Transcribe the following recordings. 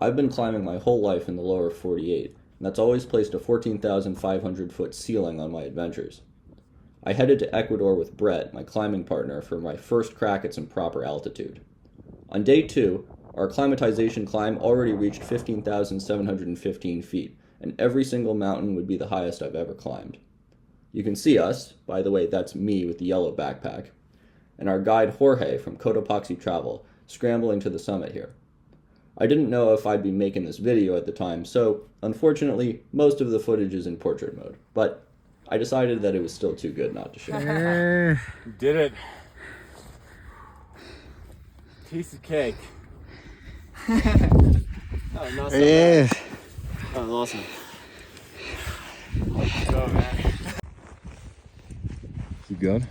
I've been climbing my whole life in the lower 48, and that's always placed a 14,500 foot ceiling on my adventures. I headed to Ecuador with Brett, my climbing partner, for my first crack at some proper altitude. On day 2, our acclimatization climb already reached 15,715 feet, and every single mountain would be the highest I've ever climbed. You can see us, by the way, that's me with the yellow backpack, and our guide Jorge from Cotopaxi Travel, scrambling to the summit here. I didn't know if I'd be making this video at the time, so unfortunately, most of the footage is in portrait mode, but I decided that it was still too good not to share. You did it. Piece of cake. Oh, not so bad. That was awesome. Let's go, man. Keep going.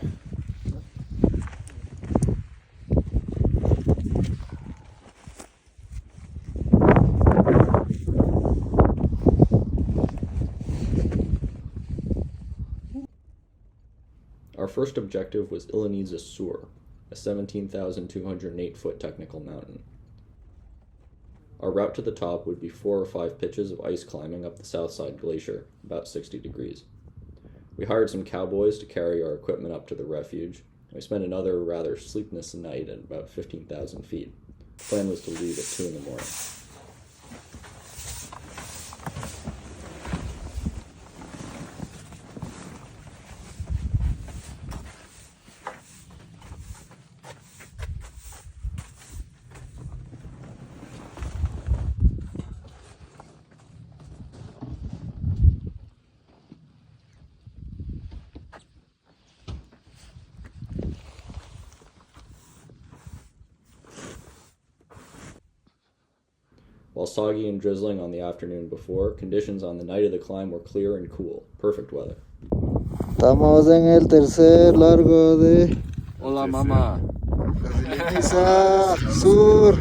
Our first objective was Iliniza Sur, a 17,208 foot technical mountain. Our route to the top would be 4 or 5 pitches of ice climbing up the south side glacier, about 60 degrees. We hired some cowboys to carry our equipment up to the refuge, and we spent another rather sleepless night at about 15,000 feet. The plan was to leave at 2 in the morning. While soggy and drizzling on the afternoon before, conditions on the night of the climb were clear and cool. Perfect weather. Estamos en el tercer largo de Hola, mamá. Iliniza Sur.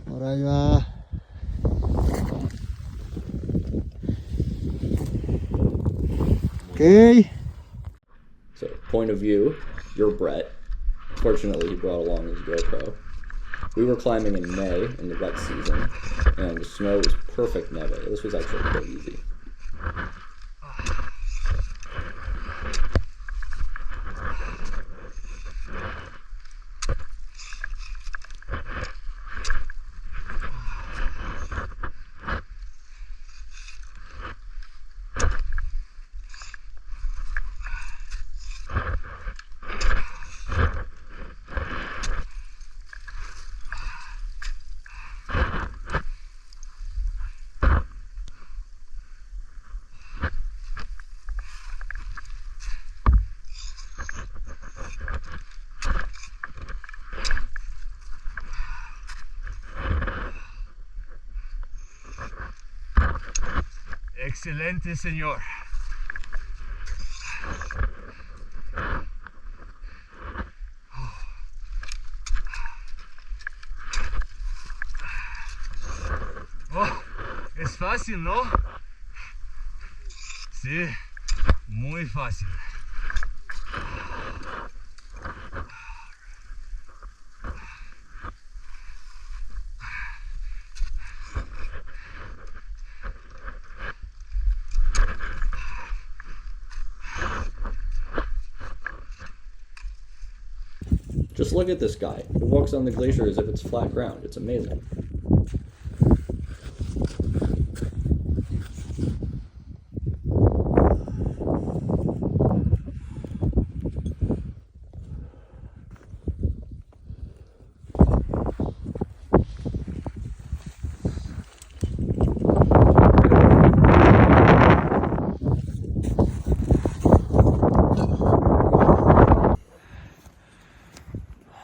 Por ahí va. Okay. So, point of view, you're Brett. Fortunately, he brought along his GoPro. We were climbing in May in the wet season, and the snow was perfect neve. This was actually quite easy. Excelente, señor. Oh, es fácil, ¿no? Sí, muy fácil. Just look at this guy. He walks on the glacier as if it's flat ground. It's amazing.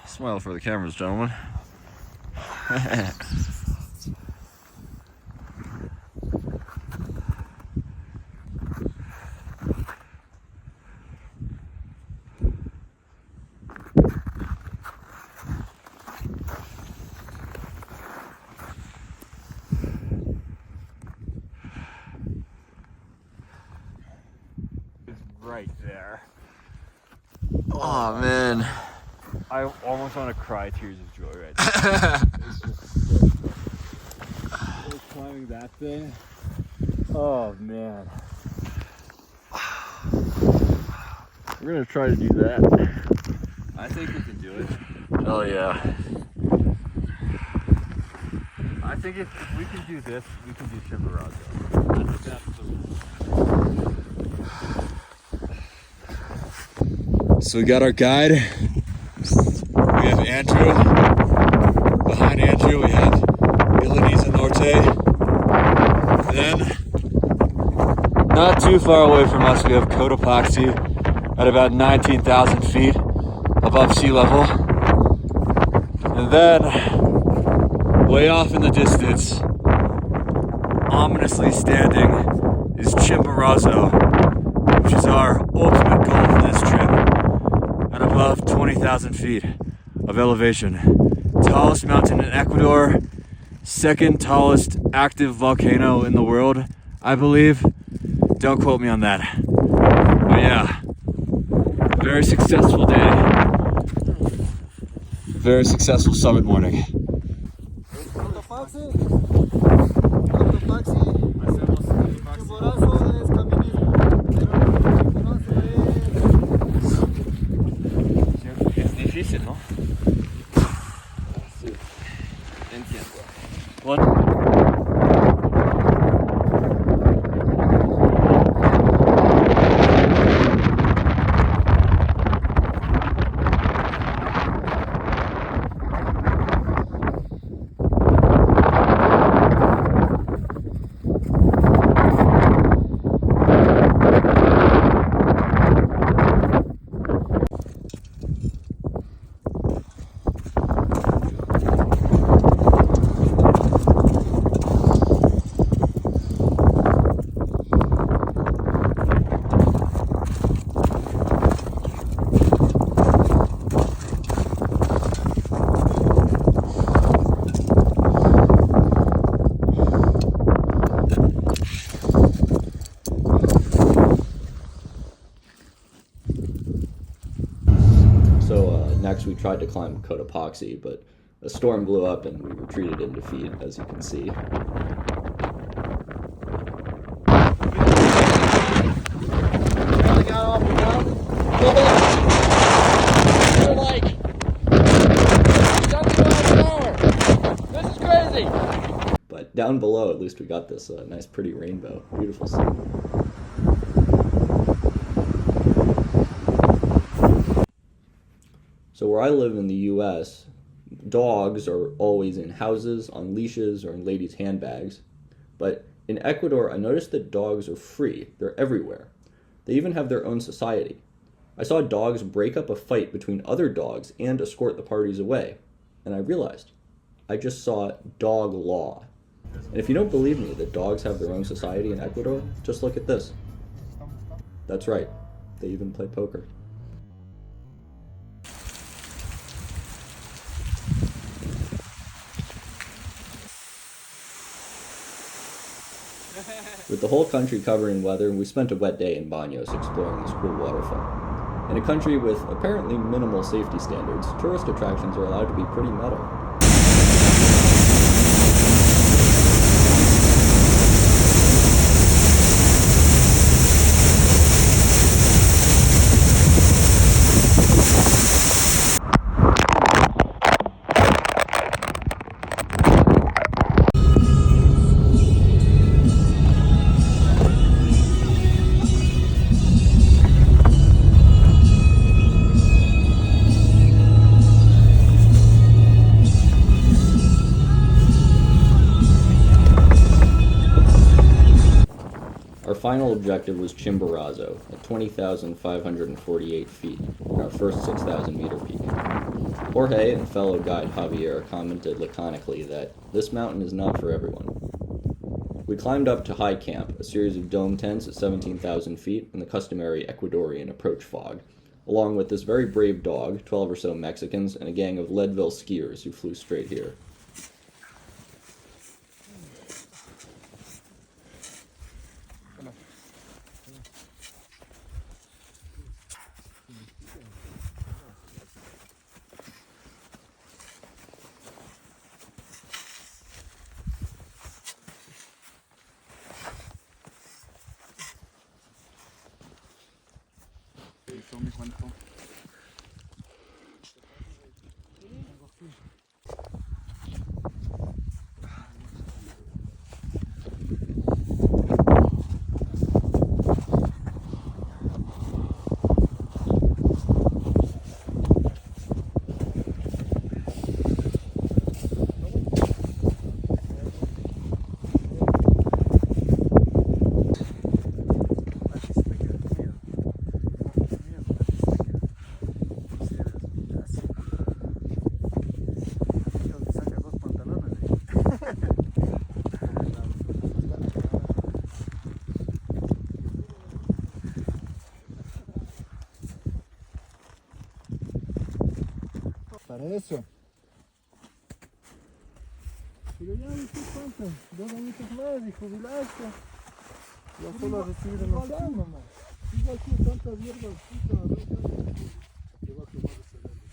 Smile for the cameras, gentlemen. It's right there. Oh man. I almost want to cry tears of joy right now. It's just so cool. that thing. Oh man. We're gonna try to do that. I think we can do it. Oh yeah. I think if we can do this, we can do Chimborazo. I think that's the So we got our guide. We have Andrew. Behind Andrew we have Iliniza Norte. Then, not too far away from us, we have Cotopaxi at about 19,000 feet above sea level. And then, way off in the distance, ominously standing, is Chimborazo, which is our ultimate goal for this trip, at above 20,000 feet of elevation. Tallest mountain in Ecuador, second tallest active volcano in the world, I believe. Don't quote me on that. But yeah, very successful day. Very successful summit morning. Cotopaxi, Chimborazo es caminismo, pero Chimborazo Es difícil, ¿no? Sí. Entiendo. Next, we tried to climb Cotopaxi, but a storm blew up and we retreated in defeat, as you can see. Barely got off the mountain. They're like 70 miles an hour. This is crazy. But down below, at least we got this nice pretty rainbow. Beautiful scene. So where I live in the US, dogs are always in houses, on leashes, or in ladies' handbags. But in Ecuador, I noticed that dogs are free. They're everywhere. They even have their own society. I saw dogs break up a fight between other dogs and escort the parties away. And I realized, I just saw dog law. And if you don't believe me that dogs have their own society in Ecuador, just look at this. That's right. They even play poker. With the whole country covered in weather, we spent a wet day in Baños exploring this cool waterfall. In a country with apparently minimal safety standards, tourist attractions are allowed to be pretty metal. Our final objective was Chimborazo at 20,548 feet, our first 6,000 meter peak. Jorge and fellow guide Javier commented laconically that this mountain is not for everyone. We climbed up to high camp, a series of dome tents at 17,000 feet and the customary Ecuadorian approach fog, along with this very brave dog, 12 or so Mexicans, and a gang of Leadville skiers who flew straight here. eso. Pero ya, ¿viste cuánto? 2 añitos más y jubilaste. Ya solo a recibir demasiado, mamá. Igual que tantas hierbas, puta, te va a quemar ese verde.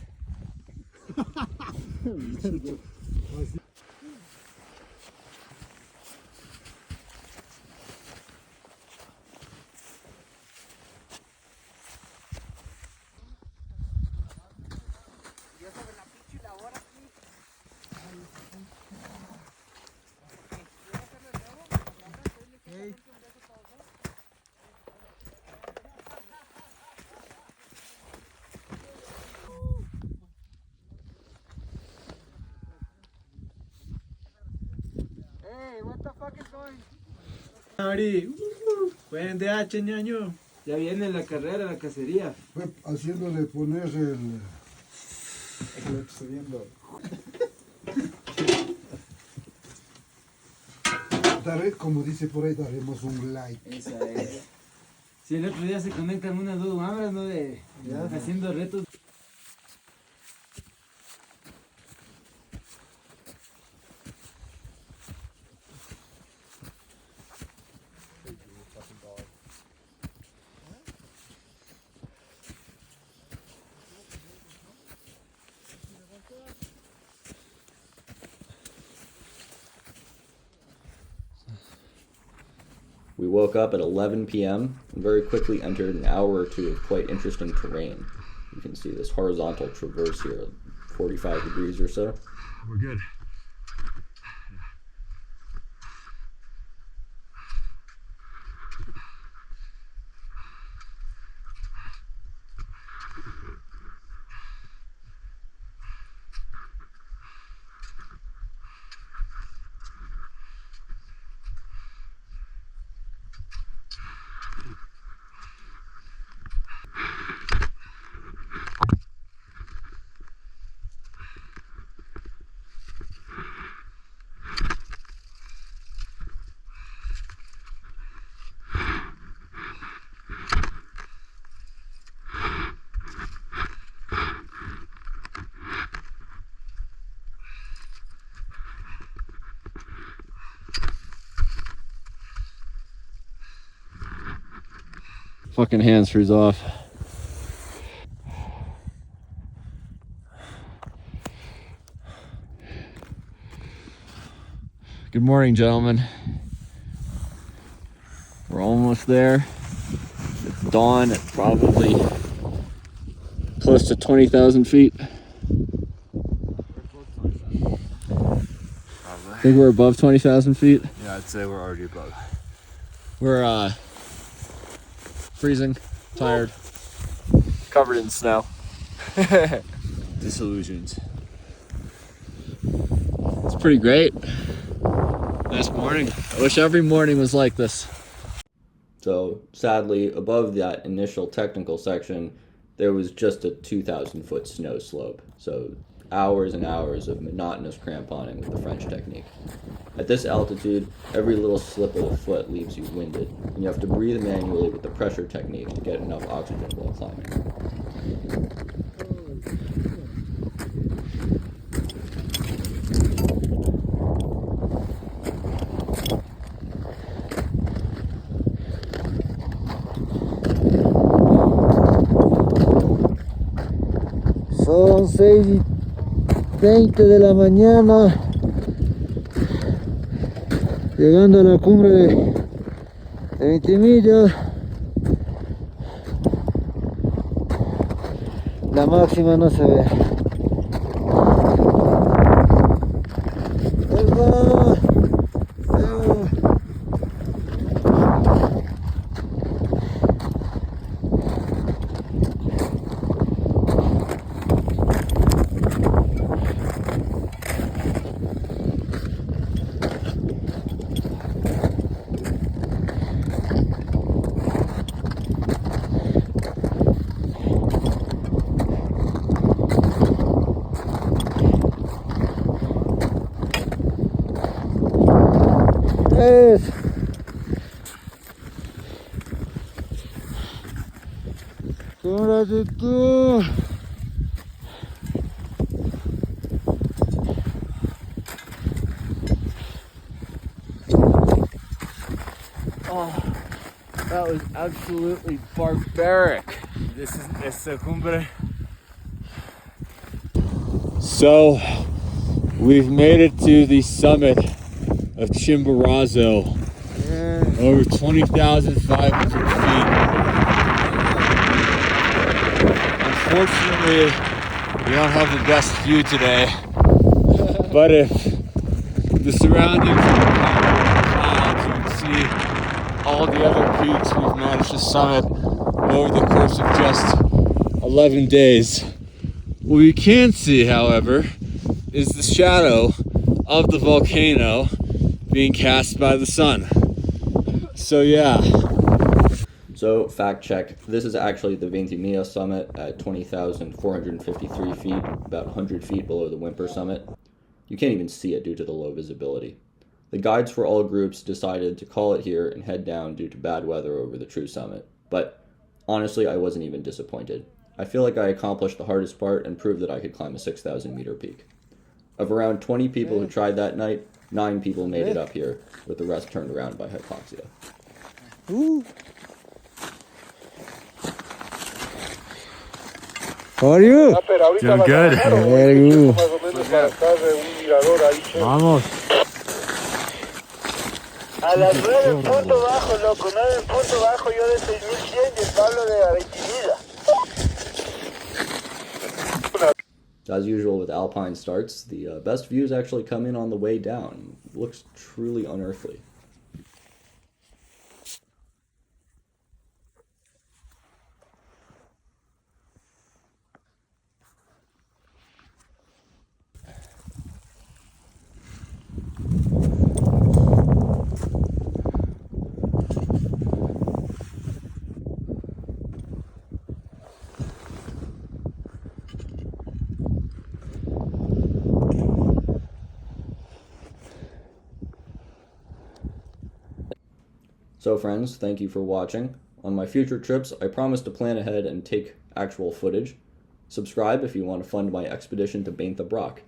Hey, what the fuck is going? Ari, buen DH, ñaño. Ya viene la carrera, la cacería. Fue haciéndole poner el... Lo que estoy viendo. Como dice por ahí, daremos un like. Esa es. Si el otro día se conectan unas 2 hambras, ¿no? Haciendo retos. We woke up at 11 p.m. and very quickly entered an hour or two of quite interesting terrain. You can see this horizontal traverse here, 45 degrees or so. We're good. Fucking hands freeze off. Good morning, gentlemen. We're almost there. It's dawn at probably close to 20,000 feet. I think we're above 20,000 feet. Yeah, I'd say we're already above. We're freezing, tired, covered in snow. Disillusioned. It's pretty great. Nice morning. I wish every morning was like this. So sadly, above that initial technical section, there was just a 2,000 foot snow slope. So hours and hours of monotonous cramponing with the French technique. At this altitude, every little slip of the foot leaves you winded, and you have to breathe manually with the pressure technique to get enough oxygen while climbing. Son 6:20 de la mañana, llegando a la cumbre de 20 millas. La máxima no se ve. Chimborazo tú. Oh, that was absolutely barbaric. This is esta cumbre. So, we've made it to the summit of Chimborazo, over 20,500 feet. Unfortunately, we don't have the best view today, but if the surroundings are clouds, you can see all the other peaks we've managed to summit over the course of just 11 days. What we can see, however, is the shadow of the volcano being cast by the sun. So yeah. So, fact check, this is actually the Ventimilla summit at 20,453 feet, about 100 feet below the Whymper summit. You can't even see it due to the low visibility. The guides for all groups decided to call it here and head down due to bad weather over the true summit. But honestly, I wasn't even disappointed. I feel like I accomplished the hardest part and proved that I could climb a 6,000 meter peak. Of around 20 people who tried that night, 9 people made it up here, with the rest turned around by hypoxia. How are you? Doing good. Very good. Vamos. A las 9 en punto bajo, loco, 9 en punto bajo, yo de 6.100 y el Pablo de Iliniza. As usual with alpine starts, the best views actually come in on the way down. It looks truly unearthly. So friends, thank you for watching. On my future trips, I promise to plan ahead and take actual footage. Subscribe if you want to fund my expedition to Bainth Brock.